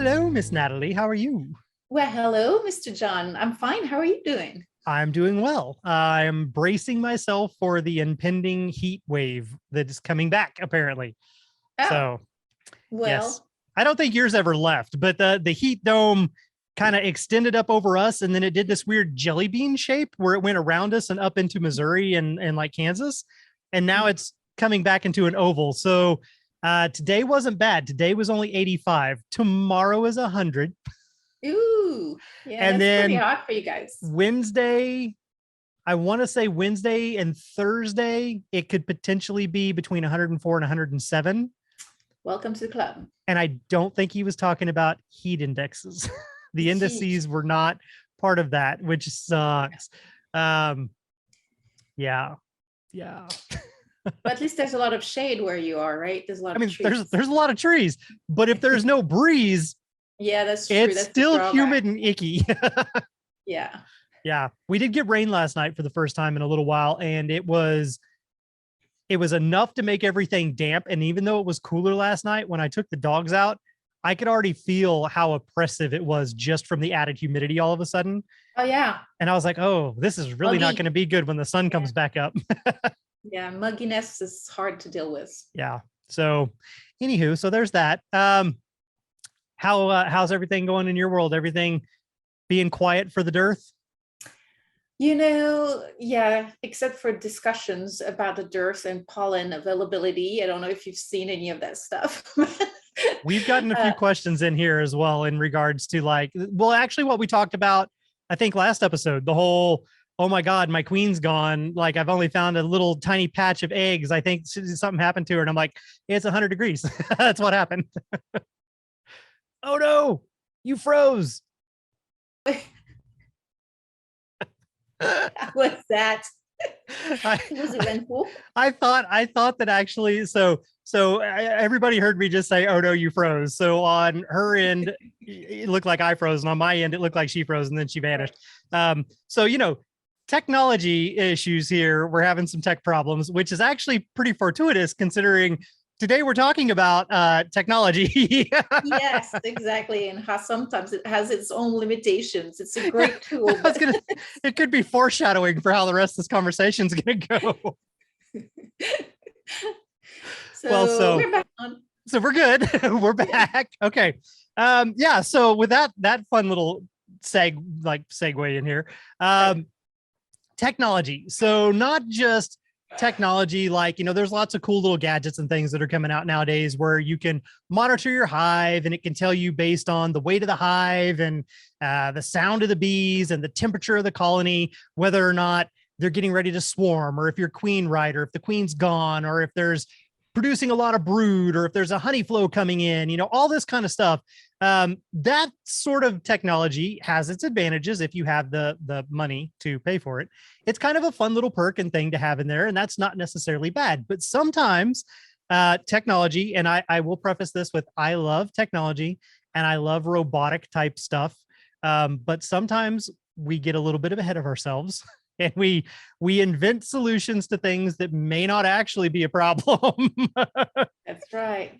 Hello, Miss Natalie. How are you? Well, hello, Mr. John. I'm fine. How are you doing? I'm doing well. I'm bracing myself for the impending heat wave that is coming back, apparently. Oh, So, yes, well, I don't think yours ever left, but the heat dome kind of extended up over us, and then it did this weird jelly bean shape where it went around us and up into Missouri and like Kansas, and now it's coming back into an oval. So, today wasn't bad. Today was only 85. Tomorrow is 100, ooh, yeah, and that's pretty then hot for you guys. Wednesday, I want to say Wednesday and Thursday, it could potentially be between 104 and 107. Welcome to the club. And I don't think he was talking about heat indexes. The Heat. indices were not part of that, which sucks. Um, yeah, yeah. But at least there's a lot of shade where you are, right? There's a lot I of mean, trees. there's a lot of trees, but if there's no breeze, Yeah, that's true. it's That's the still drawback. humid and icky. Yeah. Yeah, we did get rain last night for the first time in a little while, and it was enough to make everything damp. And even though it was cooler last night, when I took the dogs out, I could already feel how oppressive it was just from the added humidity all of a sudden. Oh, yeah. And I was like, oh, this is really not going Muggy. to be good when the sun Yeah. comes back up. Yeah. Mugginess is hard to deal with. Yeah. So, anywho, so there's that. How's everything going in your world? Everything being quiet for the dearth? Yeah, except for discussions about the dearth and pollen availability. I don't know if you've seen any of that stuff. We've gotten a few uh, questions in here as well in regards to like, well, actually, what we talked about, I think last episode, the whole, oh my God, my queen's gone. Like, I've only found a little tiny patch of eggs. I think something happened to her. And I'm like, it's 100 degrees. That's what happened. Oh no, you froze. what's that? I, It was eventful. I thought that actually, everybody heard me just say, "Oh no, you froze." So on her end, it looked like I froze, and on my end, it looked like she froze, and then she vanished. So technology issues here. We're having some tech problems, which is actually pretty fortuitous considering today we're talking about technology. Yes, exactly. And how sometimes it has its own limitations. It's a I great tool, was but gonna, it could be foreshadowing for how the rest of this conversation is gonna go. Well, so we're back on. so we're good. We're Yeah. back. Okay. Yeah. So with that fun little segue in here, Right. technology. So not just technology, like, there's lots of cool little gadgets and things that are coming out nowadays where you can monitor your hive and it can tell you based on the weight of the hive and the sound of the bees and the temperature of the colony, whether or not they're getting ready to swarm, or if your queen right, or if the queen's gone, or if there's producing a lot of brood, or if there's a honey flow coming in, all this kind of stuff. That sort of technology has its advantages if you have the money to pay for it. It's kind of a fun little perk and thing to have in there, and that's not necessarily bad. But sometimes technology, and I will preface this with I love technology and I love robotic type stuff, but sometimes we get a little bit ahead of ourselves and we invent solutions to things that may not actually be a problem. That's right.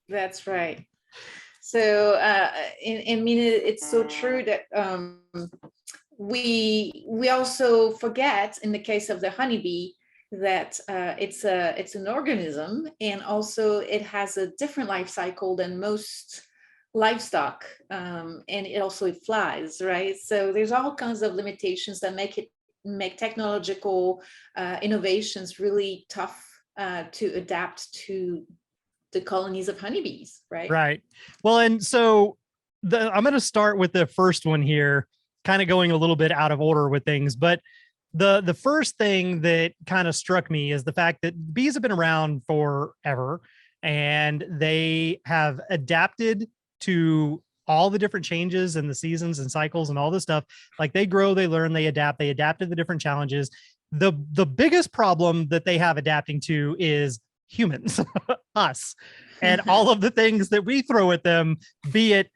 That's right. So, I mean, it's so true that we also forget in the case of the honeybee that it's an organism, and also it has a different life cycle than most livestock, and it flies, right? So there's all kinds of limitations that make technological innovations really tough to adapt to the colonies of honeybees, right? Right. Well, and so I'm going to start with the first one here, kind of going a little bit out of order with things, but the first thing that kind of struck me is the fact that bees have been around forever and they have adapted to all the different changes and the seasons and cycles and all this stuff. Like, they grow, they learn, they adapt to the different challenges. The biggest problem that they have adapting to is humans, us, and all of the things that we throw at them, be it,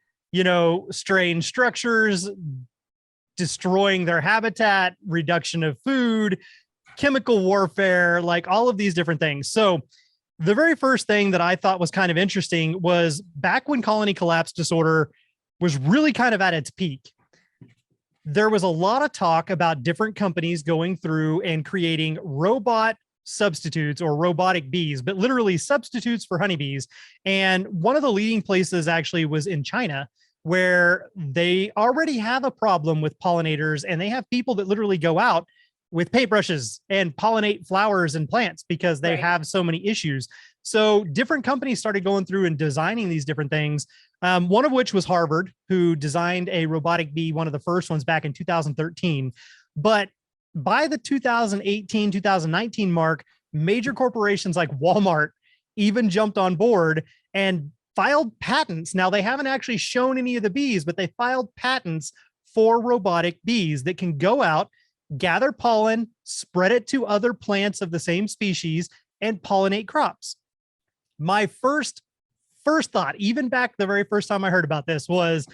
strange structures, destroying their habitat, reduction of food, chemical warfare, like all of these different things. So The very first thing that I thought was kind of interesting was back when colony collapse disorder was really kind of at its peak. There was a lot of talk about different companies going through and creating robot substitutes or robotic bees, but literally substitutes for honeybees. And one of the leading places actually was in China, where they already have a problem with pollinators, and they have people that literally go out with paintbrushes and pollinate flowers and plants because they have so many issues. So different companies started going through and designing these different things. One of which was Harvard, who designed a robotic bee, one of the first ones back in 2013. But by the 2018, 2019 mark, major corporations like Walmart even jumped on board and filed patents. Now, they haven't actually shown any of the bees, but they filed patents for robotic bees that can go out, gather pollen, spread it to other plants of the same species, and pollinate crops. My first thought, even back the very first time I heard about this, was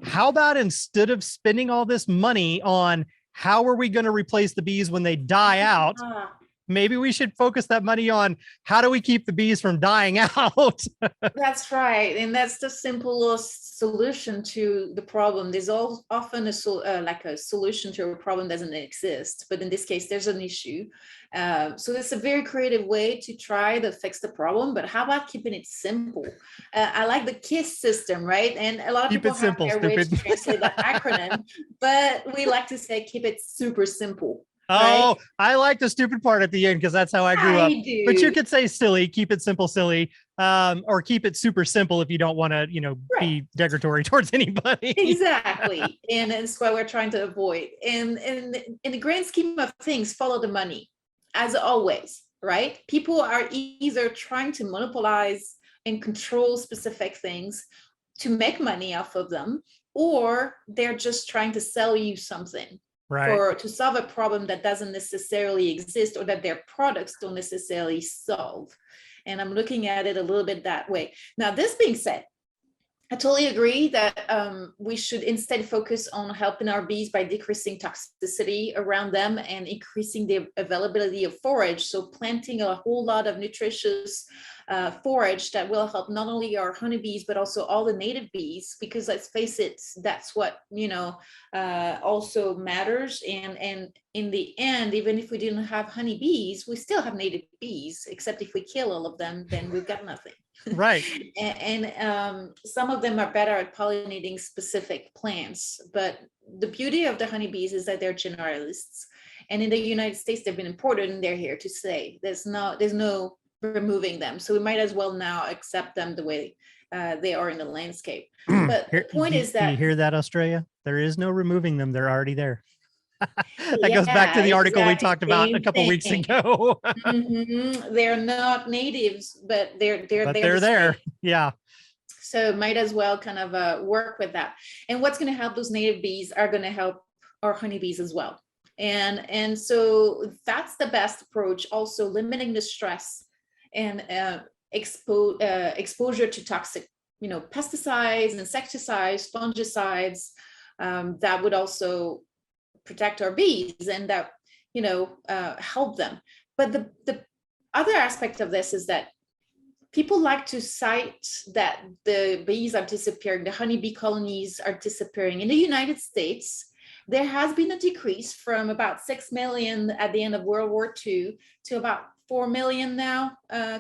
how about instead of spending all this money on how are we going to replace the bees when they die out, maybe we should focus that money on how do we keep the bees from dying out? That's right. And that's the simplest solution to the problem. There's often like a solution to a problem doesn't exist, but in this case, there's an issue. So it's a very creative way to try to fix the problem, but how about keeping it simple? I like the KISS system, right? And a lot of people have their ways to translate that acronym, but we like to say keep it super simple. Oh, right? I like the stupid part at the end because that's how I grew up. Do. But you could say silly, keep it simple, silly, or keep it super simple if you don't want to, be degradatory towards anybody. Exactly. And that's what we're trying to avoid. And in the grand scheme of things, follow the money, as always, right? People are either trying to monopolize and control specific things to make money off of them, or they're just trying to sell you something. To solve a problem that doesn't necessarily exist or that their products don't necessarily solve. And I'm looking at it a little bit that way. Now, this being said, I totally agree that we should instead focus on helping our bees by decreasing toxicity around them and increasing the availability of forage. So planting a whole lot of nutritious forage that will help not only our honeybees, but also all the native bees, because let's face it, that's what, also matters. And in the end, even if we didn't have honeybees, we still have native bees, except if we kill all of them, then we've got nothing. Right. and some of them are better at pollinating specific plants, but the beauty of the honeybees is that they're generalists, and in the United States they've been imported and they're here to stay. There's no removing them, so we might as well now accept them the way they are in the landscape. But the point is that, you hear that, Australia? There is no removing them, they're already there. That goes back to the article we talked about a couple weeks ago. They're not natives, but they're there. Yeah. So might as well kind of work with that. And what's going to help those native bees are going to help our honeybees as well. And so that's the best approach. Also limiting the stress and exposure to toxic, pesticides, insecticides, fungicides, that would also protect our bees and that, help them. But the other aspect of this is that people like to cite that the bees are disappearing, the honeybee colonies are disappearing. In the United States, there has been a decrease from about 6 million at the end of World War II to about 4 million now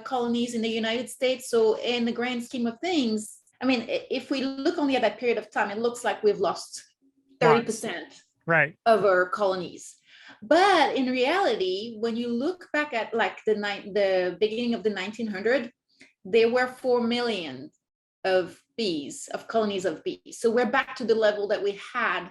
colonies in the United States. So in the grand scheme of things, I mean, if we look only at that period of time, it looks like we've lost 30% of our colonies. But in reality, when you look back at like the beginning of the 1900s, there were 4 million of colonies of bees. So we're back to the level that we had.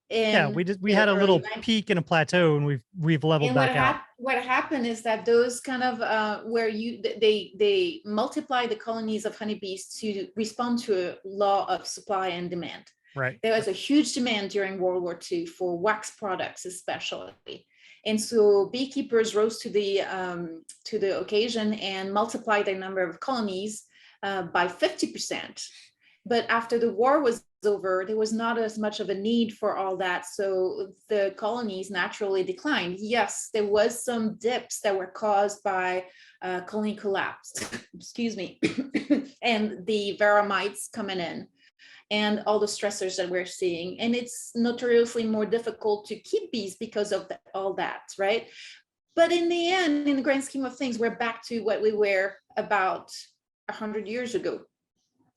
We had a little peak and a plateau, and we've leveled back out. What happened is that those kind of where they multiply the colonies of honeybees to respond to a law of supply and demand. Right. There was a huge demand during World War II for wax products, especially. And so beekeepers rose to the occasion and multiplied their number of colonies by 50%. but after the war was over, there was not as much of a need for all that. So the colonies naturally declined. Yes, there was some dips that were caused by colony collapse, excuse me, and the varromites coming in and all the stressors that we're seeing. And it's notoriously more difficult to keep bees because of all that, right? But in the end, in the grand scheme of things, we're back to what we were about 100 years ago,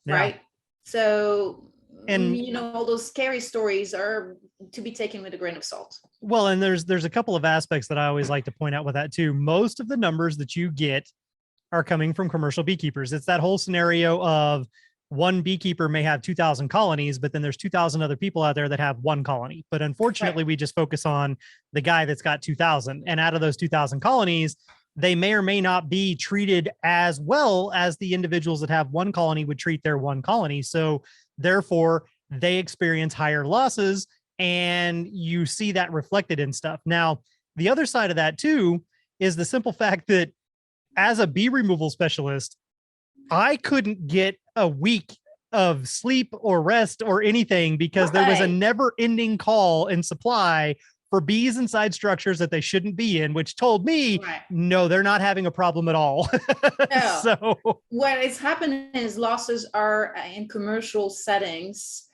right? So, And all those scary stories are to be taken with a grain of salt. well, and there's a couple of aspects that I always like to point out with that too. Most of the numbers that you get are coming from commercial beekeepers. It's that whole scenario of one beekeeper may have 2,000 colonies, but then there's 2,000 other people out there that have one colony. But unfortunately, we just focus on the guy that's got 2,000. And out of those 2,000 colonies, they may or may not be treated as well as the individuals that have one colony would treat their one colony. So therefore, they experience higher losses, and you see that reflected in stuff. Now, the other side of that too is the simple fact that as a bee removal specialist, I couldn't get a week of sleep or rest or anything because there was a never ending call and supply for bees inside structures that they shouldn't be in, which told me, no, they're not having a problem at all. No. So what is happening is losses are in commercial settings,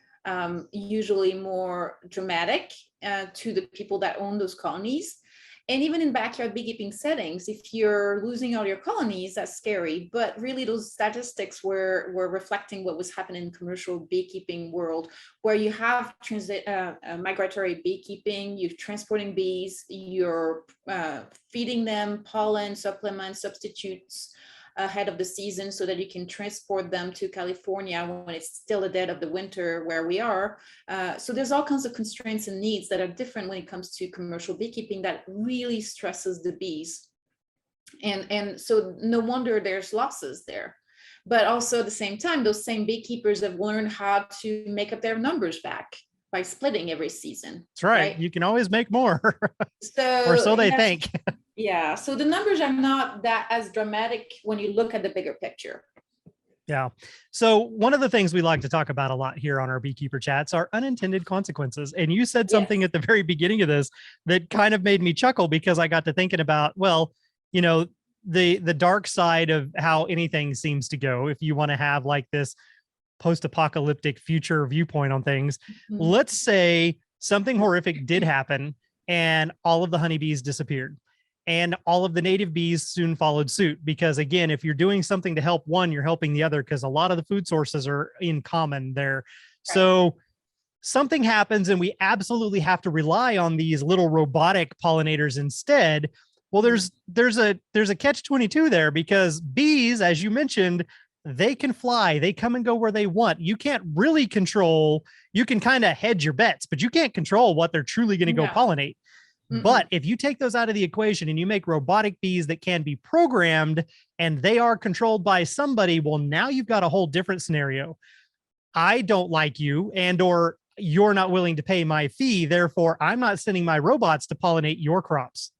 usually more dramatic to the people that own those colonies. And even in backyard beekeeping settings, if you're losing all your colonies, that's scary. But really, those statistics were reflecting what was happening in commercial beekeeping world, where you have migratory beekeeping, you're transporting bees, you're feeding them pollen, supplements, substitutes ahead of the season so that you can transport them to California when it's still the dead of the winter where we are. So there's all kinds of constraints and needs that are different when it comes to commercial beekeeping that really stresses the bees. And so no wonder there's losses there. But also at the same time, those same beekeepers have learned how to make up their numbers back by splitting every season. That's right. You can always make more. So, or so they think. Yeah. So the numbers are not that as dramatic when you look at the bigger picture. Yeah. So one of the things we like to talk about a lot here on our beekeeper chats are unintended consequences. And you said something at the very beginning of this that kind of made me chuckle because I got to thinking about, well, the dark side of how anything seems to go. If you want to have like this post-apocalyptic future viewpoint on things, let's say something horrific did happen and all of the honeybees disappeared. And all of the native bees soon followed suit because, again, if you're doing something to help one, you're helping the other because a lot of the food sources are in common there. So something happens and we absolutely have to rely on these little robotic pollinators instead. Well, there's a catch-22 there because bees, as you mentioned, they can fly. They come and go where they want. You can't really control. You can kind of hedge your bets, but you can't control what they're truly going to go pollinate. But if you take those out of the equation and you make robotic bees that can be programmed and they are controlled by somebody, well, now you've got a whole different scenario. I don't like you or you're not willing to pay my fee. Therefore, I'm not sending my robots to pollinate your crops.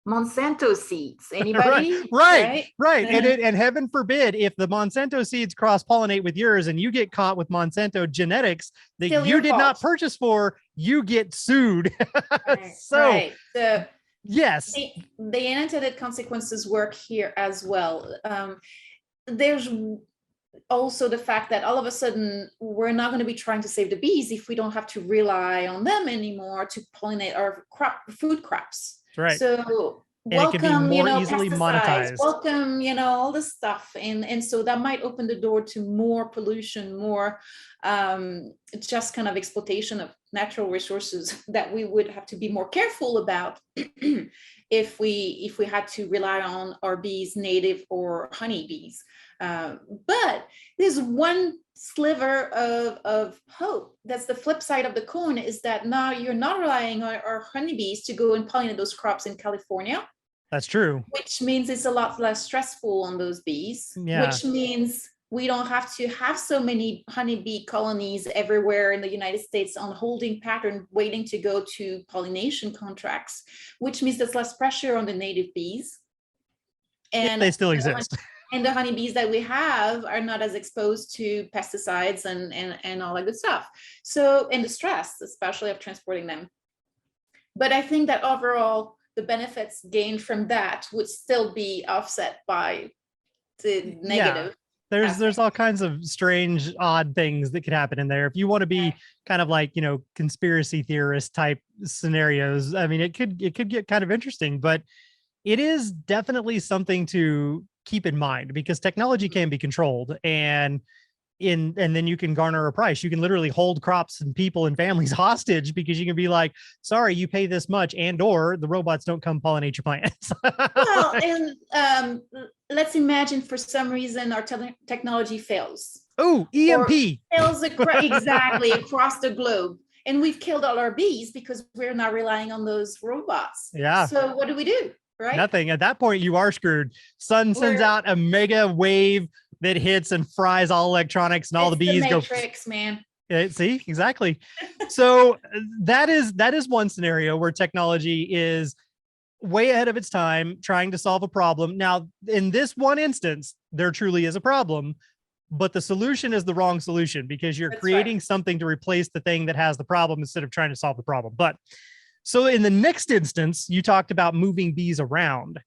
Monsanto seeds. Anybody? Right. And heaven forbid if the Monsanto seeds cross-pollinate with yours and you get caught with Monsanto genetics that Still you did not purchase for, you get sued. Yes. The unintended consequences work here as well. There's also the fact that all of a sudden we're not going to be trying to save the bees if we don't have to rely on them anymore to pollinate our food crops. Right. So welcome, it can be more easily monetized. Welcome, all this stuff. And so that might open the door to more pollution, more just kind of exploitation of natural resources that we would have to be more careful about if we had to rely on our bees, native or honey bees. But there's one sliver of hope. That's the flip side of the coin, is that now you're not relying on our honeybees to go and pollinate those crops in California. That's true. Which means it's a lot less stressful on those bees, which means we don't have to have so many honeybee colonies everywhere in the United States on holding pattern waiting to go to pollination contracts, which means there's less pressure on the native bees. And if they still exist. And the honeybees that we have are not as exposed to pesticides and all that good stuff. So, and the stress, especially of transporting them. But I think that overall, the benefits gained from that would still be offset by the negative. There's all kinds of strange, odd things that could happen in there. If you want to be kind of like, conspiracy theorist type scenarios, I mean, it could get kind of interesting, but it is definitely something to keep in mind because technology can be controlled and then you can garner a price. You can literally hold crops and people and families hostage because you can be like, sorry, you pay this much, or the robots don't come pollinate your plants. Well, and let's imagine for some reason our technology fails. Oh, EMP. Fails exactly across the globe. And we've killed all our bees because we're not relying on those robots. Yeah. So what do? Right? Nothing. At that point, you are screwed. Sun sends out a mega wave that hits and fries all electronics, and all the bees go. Matrix, man. See, exactly. So that is one scenario where technology is way ahead of its time, trying to solve a problem. Now, in this one instance, there truly is a problem, but the solution is the wrong solution because you're creating something to replace the thing that has the problem instead of trying to solve the problem. But so in the next instance, you talked about moving bees around.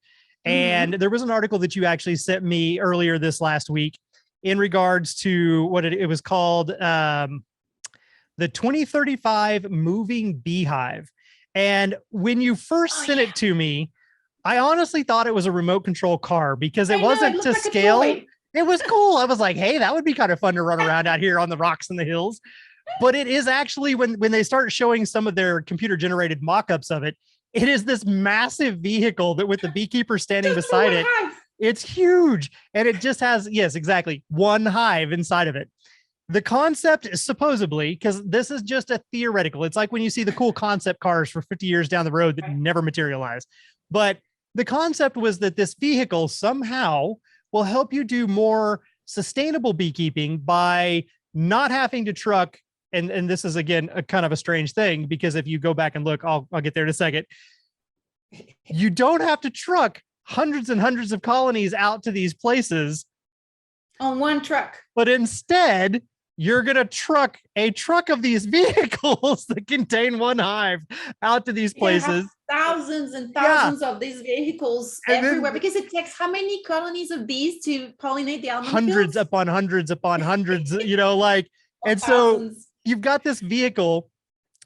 And there was an article that you actually sent me earlier this last week in regards to what it was called, the 2035 Moving Beehive. And when you first sent it to me, I honestly thought it was a remote control car because it wasn't to scale. It was cool. I was like, hey, that would be kind of fun to run around out here on the rocks and the hills. But it is actually when they start showing some of their computer generated mock-ups of it, it is this massive vehicle that with the beekeeper standing beside it, it's huge. And it just has, yes, exactly, one hive inside of it. The concept is supposedly, because this is just a theoretical, it's like when you see the cool concept cars for 50 years down the road that never materialize. But the concept was that this vehicle somehow will help you do more sustainable beekeeping by not having to truck. And this is, again, a kind of a strange thing, because if you go back and look, I'll get there in a second. You don't have to truck hundreds and hundreds of colonies out to these places on one truck, but instead you're going to truck a truck of these vehicles that contain one hive out to these places. Thousands and thousands of these vehicles and everywhere, because it takes how many colonies of bees to pollinate the almond hundreds fields? upon hundreds upon hundreds, like, and thousands. So you've got this vehicle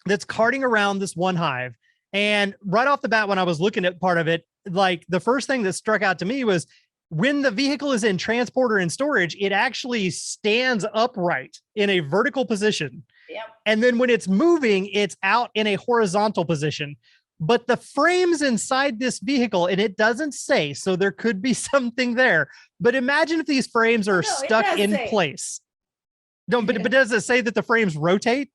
that's carting around this one hive. And right off the bat, when I was looking at part of it, like the first thing that struck out to me was when the vehicle is in transport or in storage, it actually stands upright in a vertical position. Yep. And then when it's moving, it's out in a horizontal position. But the frames inside this vehicle, and it doesn't say, so there could be something there. But imagine if these frames are stuck in place. No, but does it say that the frames rotate?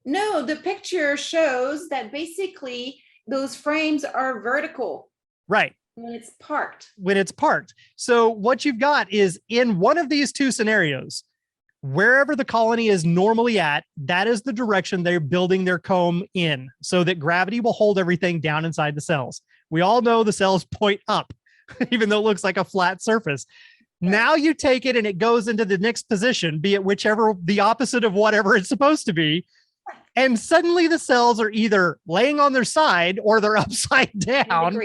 No, the picture shows that basically those frames are vertical. Right. When it's parked. When it's parked. So what you've got is in one of these two scenarios, wherever the colony is normally at, that is the direction they're building their comb in, so that gravity will hold everything down inside the cells. We all know the cells point up, even though it looks like a flat surface. Now you take it and it goes into the next position, be it whichever, the opposite of whatever it's supposed to be. And suddenly the cells are either laying on their side or they're upside down.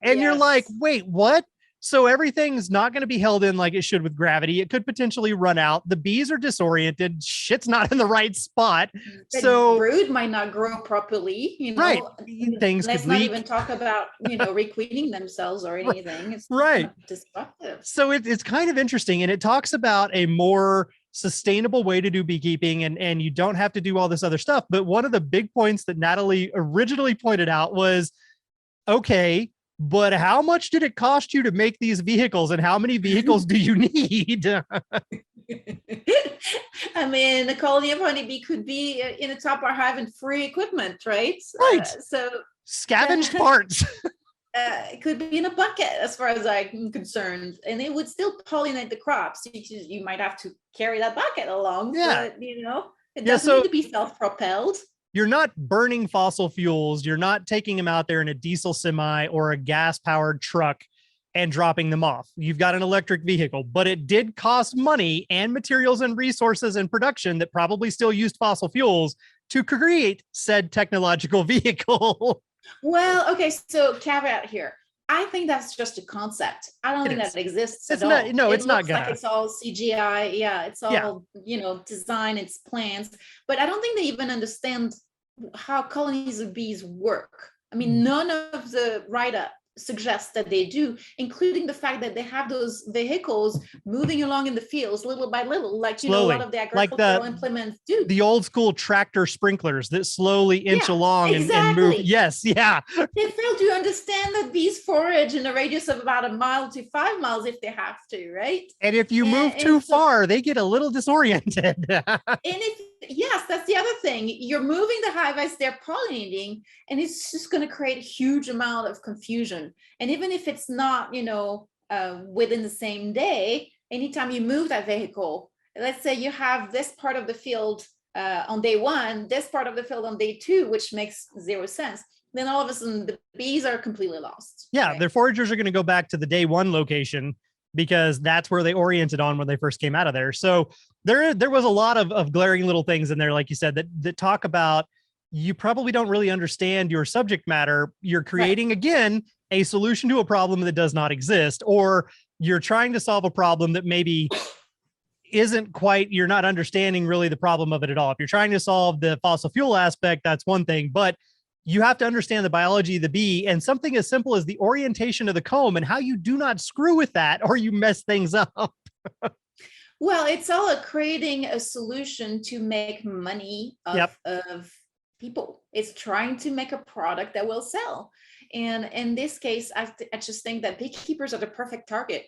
And you're like, wait, what? So everything's not going to be held in like it should with gravity. It could potentially run out. The bees are disoriented. Shit's not in the right spot. The brood might not grow properly. Right. Things Let's not even talk about, requeening themselves or anything. It's right. Disruptive. So it's kind of interesting. And it talks about a more sustainable way to do beekeeping, and you don't have to do all this other stuff. But one of the big points that Nathalie originally pointed out was, okay, but how much did it cost you to make these vehicles, and how many vehicles do you need? I mean, a colony of honeybee could be in a top or hive and free equipment, right? Right. So scavenged parts. It could be in a bucket, as far as I'm concerned, and it would still pollinate the crops. You might have to carry that bucket along. Yeah. But, it doesn't need to be self-propelled. You're not burning fossil fuels. You're not taking them out there in a diesel semi or a gas powered truck. and dropping them off. You've got an electric vehicle, but it did cost money and materials and resources and production that probably still used fossil fuels to create said technological vehicle. Well, okay, so caveat here. I think that's just a concept. I don't think that exists It's at not, all. no, it's not looks gonna. like it's all CGI. Yeah, it's Yeah. all, design, it's plans. But I don't think they even understand how colonies of bees work. I mean, none of the write-up suggests that they do, including the fact that they have those vehicles moving along in the fields little by little, like a lot of the agricultural implements do. The old school tractor sprinklers that slowly inch along and move. Yes, yeah. They fail to understand that bees forage in a radius of about 1 mile to 5 miles if they have to, right? And if you move too far, they get a little disoriented. Yes, that's the other thing. You're moving the hive as they're pollinating, and it's just going to create a huge amount of confusion. And even if it's not, within the same day, anytime you move that vehicle, let's say you have this part of the field on day 1, this part of the field on day 2, which makes zero sense. Then all of a sudden the bees are completely lost. Yeah, their foragers are going to go back to the day 1 location because that's where they oriented on when they first came out of there. So there was a lot of glaring little things in there, like you said, that talk about you probably don't really understand your subject matter. You're creating, again, a solution to a problem that does not exist, or you're trying to solve a problem that maybe isn't quite, you're not understanding really the problem of it at all. If you're trying to solve the fossil fuel aspect, that's one thing, but you have to understand the biology of the bee and something as simple as the orientation of the comb and how you do not screw with that or you mess things up. Well, it's all creating a solution to make money of people. It's trying to make a product that will sell. And in this case, I just think that beekeepers are the perfect target.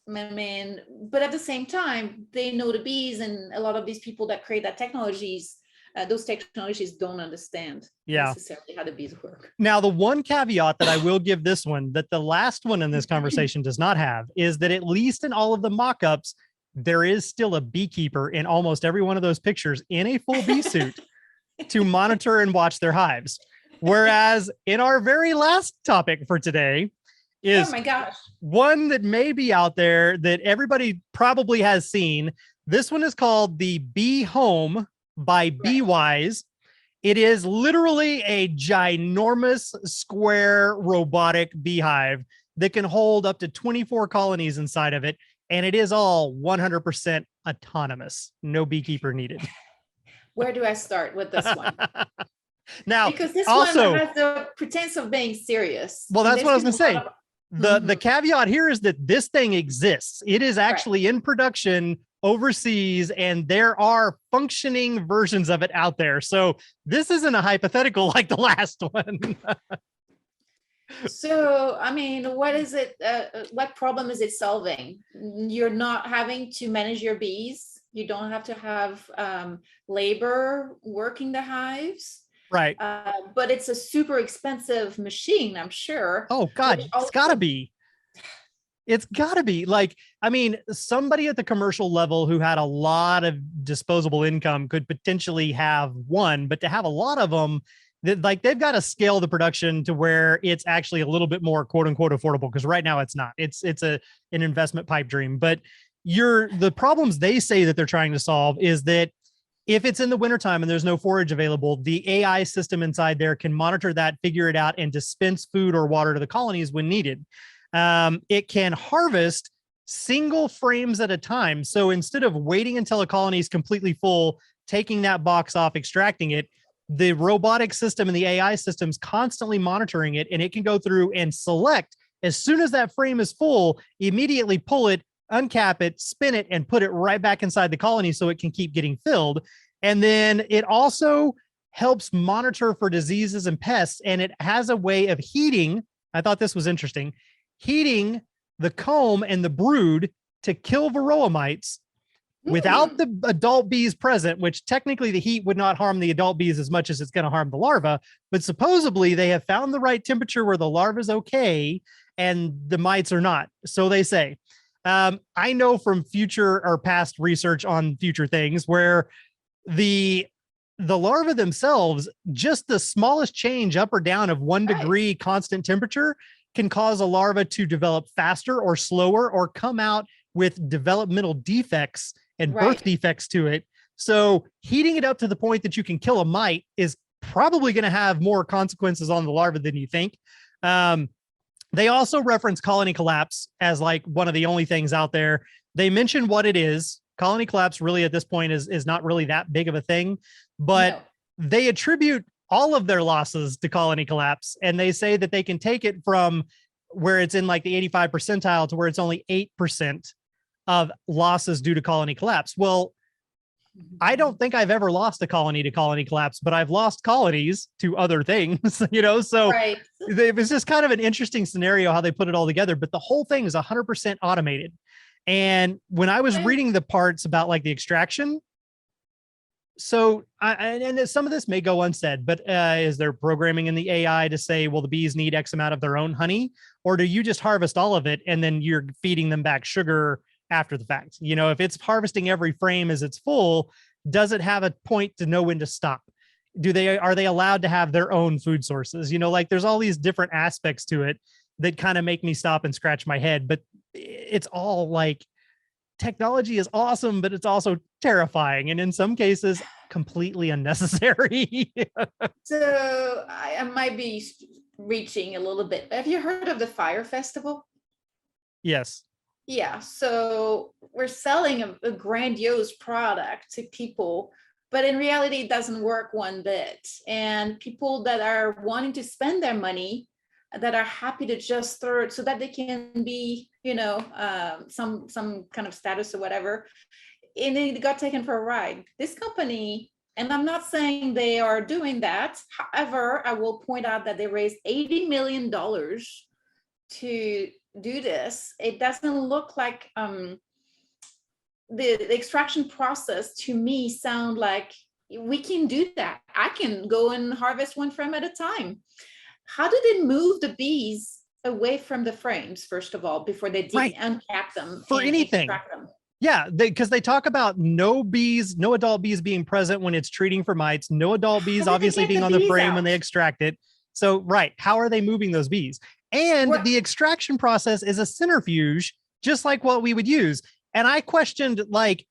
I mean, but at the same time, they know the bees, and a lot of these people that create those technologies don't understand necessarily how the bees work. Now, the one caveat that I will give this one that the last one in this conversation does not have is that at least in all of the mock-ups, there is still a beekeeper in almost every one of those pictures in a full bee suit to monitor and watch their hives. Whereas in our very last topic for today is one that may be out there that everybody probably has seen. This one is called the Bee Home by Beewise. It is literally a ginormous square robotic beehive that can hold up to 24 colonies inside of it. And it is all 100% autonomous. No beekeeper needed. Where do I start with this one? Now, because this also one has the pretense of being serious. Well, that's what I was going to say. The caveat here is that this thing exists. It is actually in production overseas, and there are functioning versions of it out there. So this isn't a hypothetical like the last one. So, I mean, what is it? What problem is it solving? You're not having to manage your bees. You don't have to have labor working the hives. Right. But it's a super expensive machine, I'm sure. Oh, God, it's gotta be. It's gotta be. Like, I mean, somebody at the commercial level who had a lot of disposable income could potentially have one, but to have a lot of them, like they've got to scale the production to where it's actually a little bit more quote unquote affordable, because right now it's not. It's an investment pipe dream. But the problems they say that they're trying to solve is that if it's in the wintertime and there's no forage available, the AI system inside there can monitor that, figure it out, and dispense food or water to the colonies when needed. It can harvest single frames at a time. So instead of waiting until a colony is completely full, taking that box off, extracting it, the robotic system and the AI system's constantly monitoring it, and it can go through and select as soon as that frame is full, immediately pull it, uncap it, spin it, and put it right back inside the colony so it can keep getting filled. And then it also helps monitor for diseases and pests, and it has a way of heating. I thought this was interesting. Heating the comb and the brood to kill varroa mites without the adult bees present, which technically the heat would not harm the adult bees as much as it's going to harm the larva. But supposedly they have found the right temperature where the larva is okay and the mites are not. So they say. I know from future or past research on future things where the larvae themselves, just the smallest change up or down of 1 degree constant temperature can cause a larva to develop faster or slower or come out with developmental defects and birth defects to it. So heating it up to the point that you can kill a mite is probably going to have more consequences on the larva than you think. They also reference colony collapse as like one of the only things out there. They mention what it is. Colony collapse really at this point is not really that big of a thing, but they attribute all of their losses to colony collapse. And they say that they can take it from where it's in like the 85 percentile to where it's only 8% of losses due to colony collapse. Well, I don't think I've ever lost a colony to colony collapse, but I've lost colonies to other things, you know? So it was just kind of an interesting scenario how they put it all together, but the whole thing is 100% automated. And when I was reading the parts about like the extraction, so and some of this may go unsaid, but is there programming in the AI to say, well, the bees need X amount of their own honey, or do you just harvest all of it and then you're feeding them back sugar after the fact? You know, if it's harvesting every frame as it's full, does it have a point to know when to stop? Are they allowed to have their own food sources? You know, like there's all these different aspects to it that kind of make me stop and scratch my head, but it's all like technology is awesome, but it's also terrifying. And in some cases, completely unnecessary. So I might be reaching a little bit. Have you heard of the Fire Festival? Yes. Yeah, so we're selling a grandiose product to people, but in reality, it doesn't work one bit. And people that are wanting to spend their money, that are happy to just throw it so that they can be, you know, some kind of status or whatever, and they got taken for a ride. This company, and I'm not saying they are doing that. However, I will point out that they raised $80 million to do this. It doesn't look like the extraction process to me sound like we can do that. I can go and harvest one frame at a time. How do they move the bees away from the frames, first of all, before they uncap them for anything? Them? Yeah, because they talk about no adult bees being present when it's treating for mites, no adult bees obviously being on the frame when they extract it. So, how are they moving those bees? And the extraction process is a centrifuge, just like what we would use. And I questioned, like,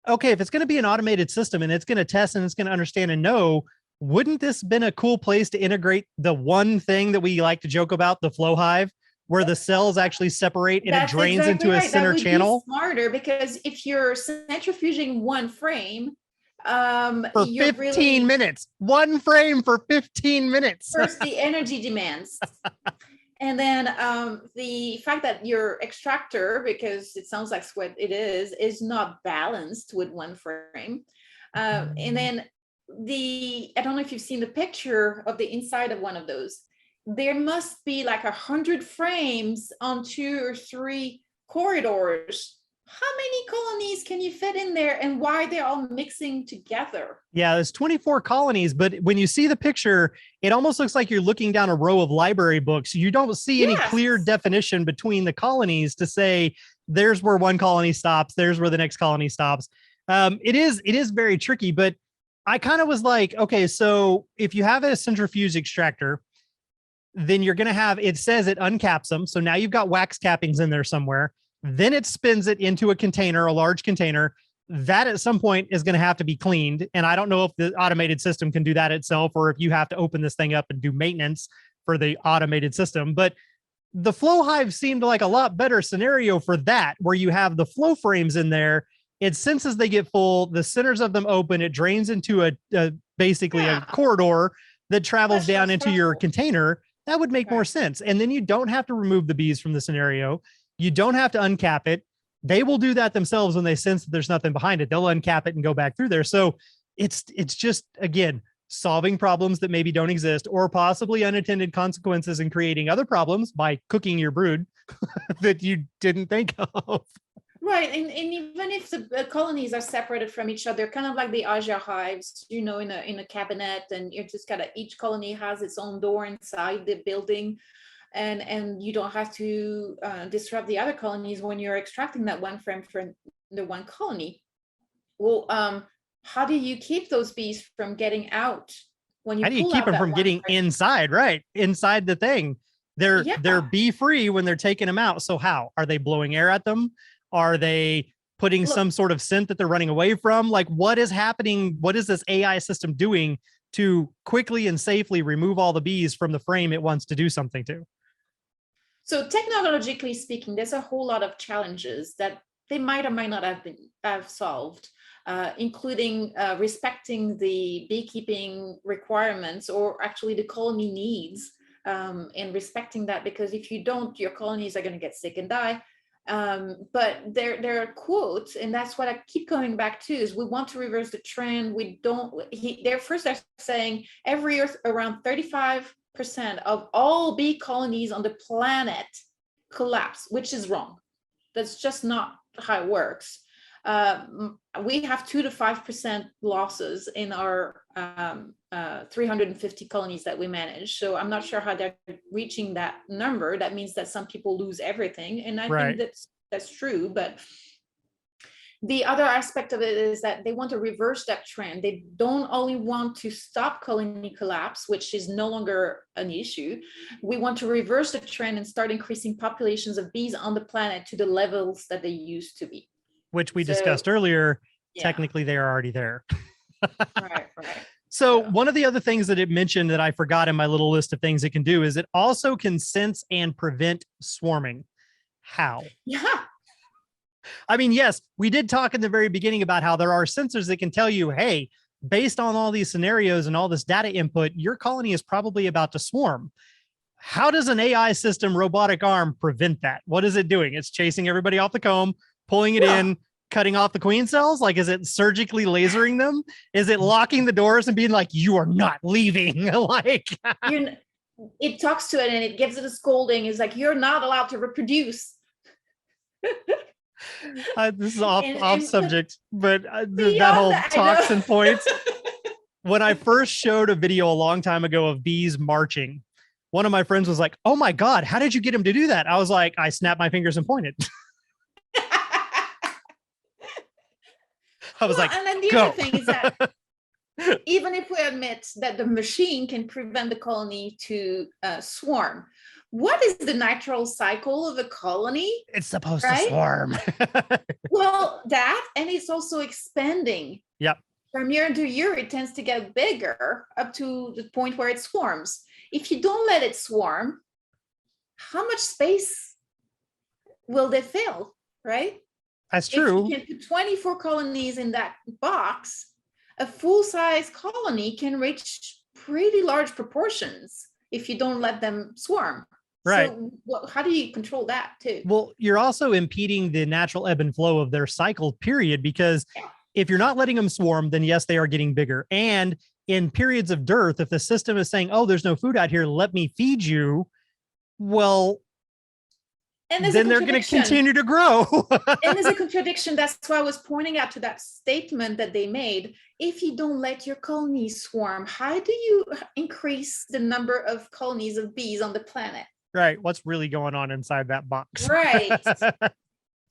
okay, if it's going to be an automated system and it's going to test and it's going to understand and know, wouldn't this been a cool place to integrate the one thing that we like to joke about, the flow hive, where the cells actually separate and it drains into a center channel? Be smarter, because if you're centrifuging one frame, for 15 minutes, one frame for 15 minutes. First, the energy demands. And then the fact that your extractor, because it sounds like what it is not balanced with one frame. And then I don't know if you've seen the picture of the inside of one of those. There must be like 100 frames on 2 or 3 corridors. How many colonies can you fit in there, and why are they all mixing together? Yeah, there's 24 colonies, but when you see the picture, it almost looks like you're looking down a row of library books. You don't see any clear definition between the colonies to say, there's where one colony stops, there's where the next colony stops. It is very tricky, but I kind of was like, okay, so if you have a centrifuge extractor, then you're going to have, it says it uncaps them. So now you've got wax cappings in there somewhere. Then it spins it into a container, a large container that at some point is going to have to be cleaned. And I don't know if the automated system can do that itself, or if you have to open this thing up and do maintenance for the automated system. But the flow hive seemed like a lot better scenario for that, where you have the flow frames in there. It senses they get full, the centers of them open, it drains into basically a corridor that travels down into your container. That would make more sense. And then you don't have to remove the bees from the scenario. You don't have to uncap it. They will do that themselves when they sense that there's nothing behind it. They'll uncap it and go back through there. So it's just, again, solving problems that maybe don't exist, or possibly unintended consequences and creating other problems by cooking your brood that you didn't think of. Right. And even if the colonies are separated from each other, kind of like the Asia hives, you know, in a cabinet, and you're just each colony has its own door inside the building. And you don't have to disrupt the other colonies when you're extracting that one frame from the one colony. Well, how do you keep those bees from getting out when you? How do you keep them from getting inside? Right, inside the thing. They're bee free when they're taking them out. So how are they blowing air at them? Are they putting some sort of scent that they're running away from? Like, what is happening? What is this AI system doing to quickly and safely remove all the bees from the frame it wants to do something to? So technologically speaking, there's a whole lot of challenges that they might or might not have solved, including respecting the beekeeping requirements, or actually the colony needs, and respecting that, because if you don't, your colonies are going to get sick and die. But there are quotes, and that's what I keep coming back to, is we want to reverse the trend. We don't, they're saying every year around 35% of all bee colonies on the planet collapse, which is wrong. That's just not how it works. We have 2 to 5% losses in our 350 colonies that we manage. So I'm not sure how they're reaching that number. That means that some people lose everything. And I think that's true. But the other aspect of it is that they want to reverse that trend. They don't only want to stop colony collapse, which is no longer an issue. We want to reverse the trend and start increasing populations of bees on the planet to the levels that they used to be. Which we discussed earlier. Yeah. Technically, they are already there. Right. So one of the other things that it mentioned that I forgot in my little list of things it can do is it also can sense and prevent swarming. How? Yeah. I mean, yes, we did talk in the very beginning about how there are sensors that can tell you, hey, based on all these scenarios and all this data input, your colony is probably about to swarm. How does an AI system robotic arm prevent that? What is it doing? It's chasing everybody off the comb, pulling it in, cutting off the queen cells? Like, is it surgically lasering them? Is it locking the doors and being like, you are not leaving? Like, it talks to it and it gives it a scolding. It's like, you're not allowed to reproduce. This is off subject, but that whole toxin point. When I first showed a video a long time ago of bees marching, one of my friends was like, oh my God, how did you get him to do that? I was like, I snapped my fingers and pointed. I was like, and then the other thing is that even if we admit that the machine can prevent the colony to swarm, what is the natural cycle of a colony? It's supposed to swarm. Well, that, and it's also expanding. Yep. From year to year, it tends to get bigger up to the point where it swarms. If you don't let it swarm, how much space will they fill, right? That's true. If you can put 24 colonies in that box, a full-size colony can reach pretty large proportions if you don't let them swarm. Right. So how do you control that too? Well, you're also impeding the natural ebb and flow of their cycle period, because if you're not letting them swarm, then yes, they are getting bigger. And in periods of dearth, if the system is saying, oh, there's no food out here, let me feed you. Well, and then they're going to continue to grow. And there's a contradiction. That's why I was pointing out to that statement that they made. If you don't let your colonies swarm, how do you increase the number of colonies of bees on the planet? Right. What's really going on inside that box? Right.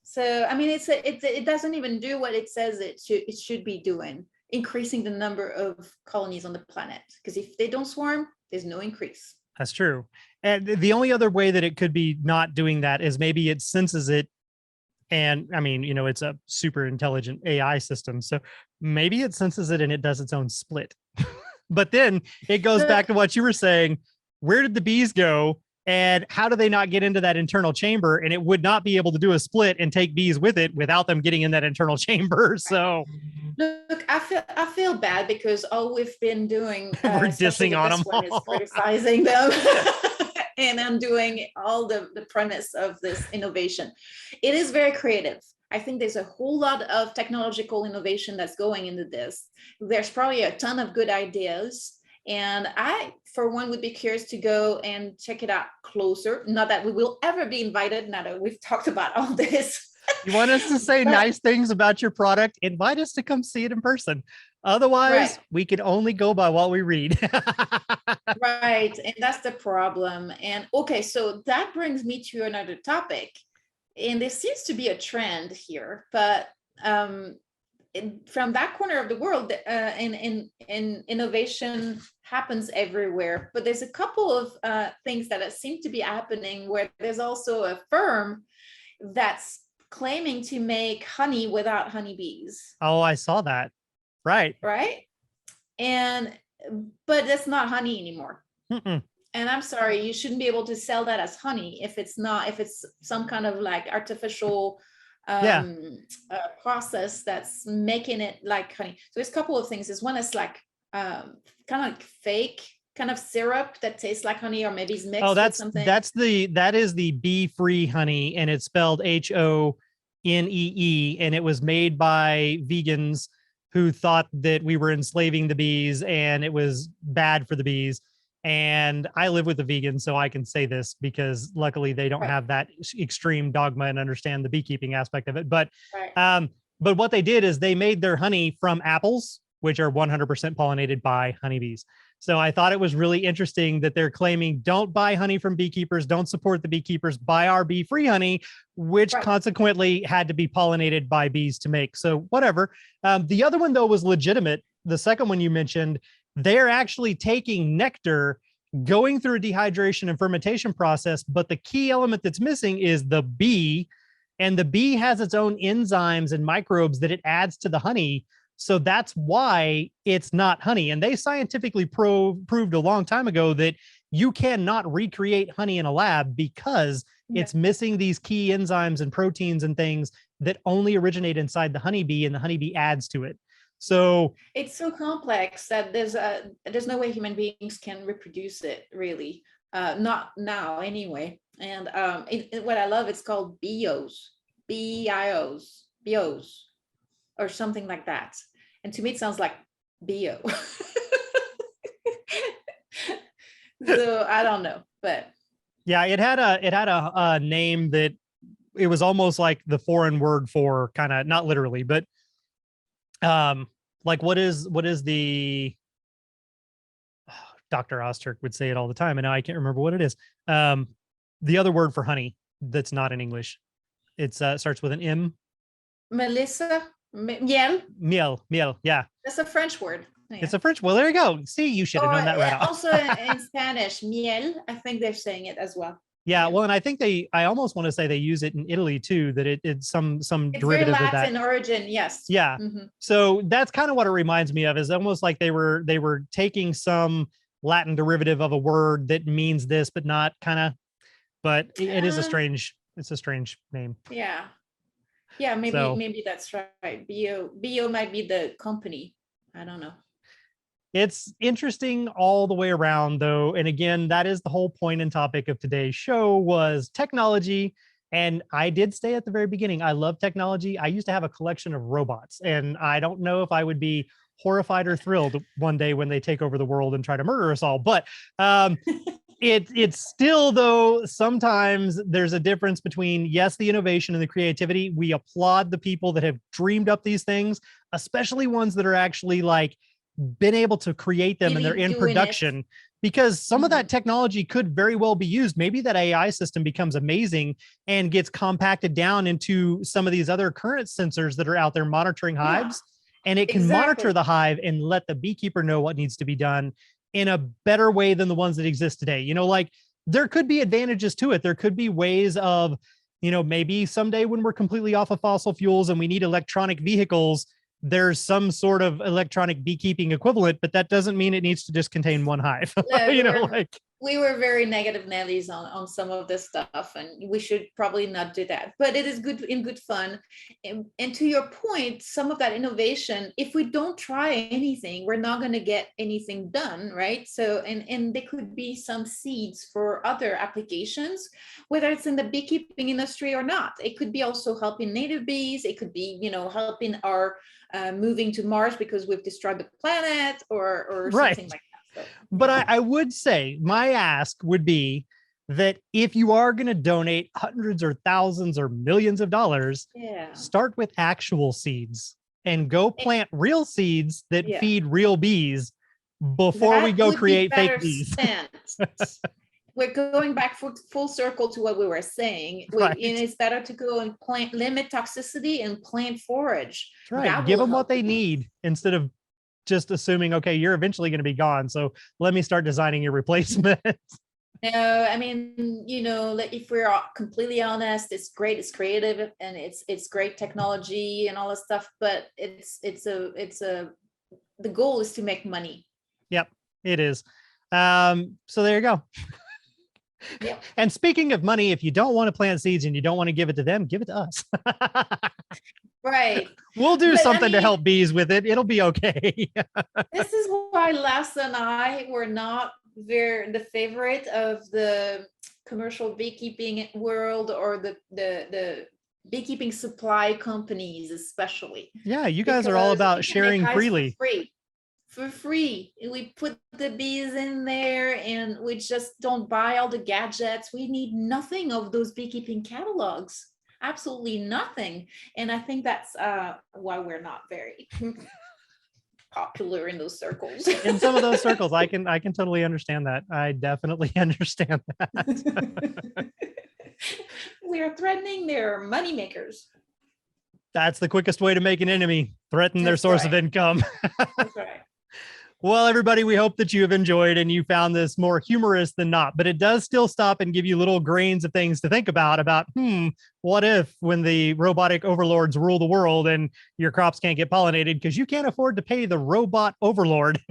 So, I mean, it doesn't even do what it says it should be doing, increasing the number of colonies on the planet. Because if they don't swarm, there's no increase. That's true. And the only other way that it could be not doing that is maybe it senses it. And I mean, you know, it's a super intelligent AI system. So maybe it senses it and it does its own split. But then it goes back to what you were saying. Where did the bees go? And how do they not get into that internal chamber? And it would not be able to do a split and take bees with it without them getting in that internal chamber. So look, I feel bad because all we've been doing we're dissing on them all. Is criticizing them. And I'm doing all the premise of this innovation. It is very creative. I think there's a whole lot of technological innovation that's going into this. There's probably a ton of good ideas. And I, for one, would be curious to go and check it out closer. Not that we will ever be invited, now that we've talked about all this. You want us to say nice things about your product? Invite us to come see it in person. Otherwise, we can only go by what we read. Right. And that's the problem. And okay, so that brings me to another topic. And there seems to be a trend here, but from that corner of the world, and innovation happens everywhere. But there's a couple of things that seem to be happening where there's also a firm that's claiming to make honey without honeybees. Oh, I saw that. Right. Right. And but it's not honey anymore. Mm-mm. And I'm sorry, you shouldn't be able to sell that as honey if it's some kind of like artificial process that's making it like honey. So there's a couple of things. There's one is like kind of like fake kind of syrup that tastes like honey, or maybe it's mixed with something. That is the bee-free honey, and it's spelled HONEE, and it was made by vegans who thought that we were enslaving the bees and it was bad for the bees. And I live with a vegan, so I can say this because luckily they don't have that extreme dogma and understand the beekeeping aspect of it. But what they did is they made their honey from apples, which are 100% pollinated by honeybees. So I thought it was really interesting that they're claiming, don't buy honey from beekeepers, don't support the beekeepers, buy our bee-free honey, which consequently had to be pollinated by bees to make. So whatever. The other one, though, was legitimate. The second one you mentioned, they're actually taking nectar, going through a dehydration and fermentation process, but the key element that's missing is the bee, and the bee has its own enzymes and microbes that it adds to the honey. So that's why it's not honey. And they scientifically proved a long time ago that you cannot recreate honey in a lab because it's missing these key enzymes and proteins and things that only originate inside the honeybee, and the honeybee adds to it. So it's so complex that there's no way human beings can reproduce it, really, not now anyway. And what I love, it's called bios, bios, or something like that. And to me, it sounds like bio. So I don't know, but yeah, it had a name that it was almost like the foreign word for, kind of, not literally, but like what is the Dr. Osterk would say it all the time, and now I can't remember what it is. The other word for honey that's not in English. It's starts with an M. Melissa, miel. Miel. Yeah. That's a French word. Yeah. It's a French. Well, there you go. See, you should have known that right off. Also in Spanish, miel. I think they're saying it as well. Yeah, well, and I think I almost want to say they use it in Italy too, that it's some derivative very of that. Latin origin, yes. Yeah. Mm-hmm. So that's kind of what it reminds me of, is almost like they were taking some Latin derivative of a word that means this, but not kind of, but it is it's a strange name. Yeah. Yeah, maybe that's right. Bio might be the company. I don't know. It's interesting all the way around, though. And again, that is the whole point and topic of today's show, was technology. And I did say at the very beginning, I love technology. I used to have a collection of robots, and I don't know if I would be horrified or thrilled one day when they take over the world and try to murder us all. But it's still, though, sometimes there's a difference between, yes, the innovation and the creativity. We applaud the people that have dreamed up these things, especially ones that are actually like been able to create them and they're in production, because some of that technology could very well be used. Maybe that AI system becomes amazing and gets compacted down into some of these other current sensors that are out there monitoring hives, and it can monitor the hive and let the beekeeper know what needs to be done in a better way than the ones that exist today. You know, like there could be advantages to it. There could be ways of, you know, maybe someday when we're completely off of fossil fuels and we need electronic vehicles, there's some sort of electronic beekeeping equivalent, but that doesn't mean it needs to just contain one hive. You know, like we were very negative Nellies on some of this stuff, and we should probably not do that, but it is good in good fun. And to your point, some of that innovation, if we don't try anything, we're not going to get anything done, right? So, and there could be some seeds for other applications, whether it's in the beekeeping industry or not. It could be also helping native bees. It could be, you know, helping our moving to Mars because we've destroyed the planet, or something like that. So, but I would say my ask would be that if you are going to donate hundreds or thousands or millions of dollars, start with actual seeds and go plant real seeds that feed real bees before we go create fake bees. we're going back full circle to what we were saying. Right. It's better to go and plant, limit toxicity and plant forage. That's right. That Give will them what help they the bees. need instead of just assuming, okay, you're eventually going to be gone. So let me start designing your replacement. No, I mean, like, if we're completely honest, it's great, it's creative, and it's great technology and all this stuff, but the goal is to make money. Yep, it is. So there you go. Yep. And speaking of money, if you don't want to plant seeds and you don't want to give it to them, give it to us. Right. We'll do But, something to help bees with it. It'll be okay. This is why Les and I were not the favorite of the commercial beekeeping world, or the beekeeping supply companies, especially. Yeah, you guys are all about sharing freely. For free. We put the bees in there and we just don't buy all the gadgets. We need nothing of those beekeeping catalogs. Absolutely nothing. And I think that's why we're not very popular in those circles. In some of those circles, I can totally understand that. I definitely understand that. We are threatening their money makers. That's the quickest way to make an enemy. Threaten their source of income. That's right. Well, everybody, we hope that you have enjoyed and you found this more humorous than not, but it does still stop and give you little grains of things to think about, what if when the robotic overlords rule the world and your crops can't get pollinated because you can't afford to pay the robot overlord?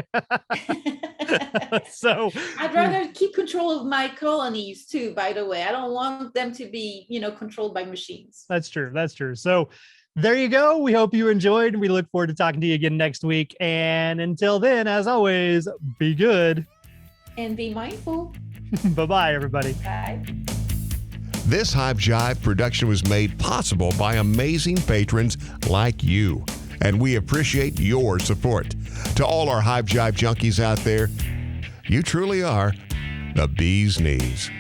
So I'd rather keep control of my colonies too, by the way. I don't want them to be, controlled by machines. That's true. That's true. So there you go. We hope you enjoyed. We look forward to talking to you again next week. And until then, as always, be good. And be mindful. Bye-bye, everybody. Bye. This Hive Jive production was made possible by amazing patrons like you, and we appreciate your support. To all our Hive Jive junkies out there, you truly are the bee's knees.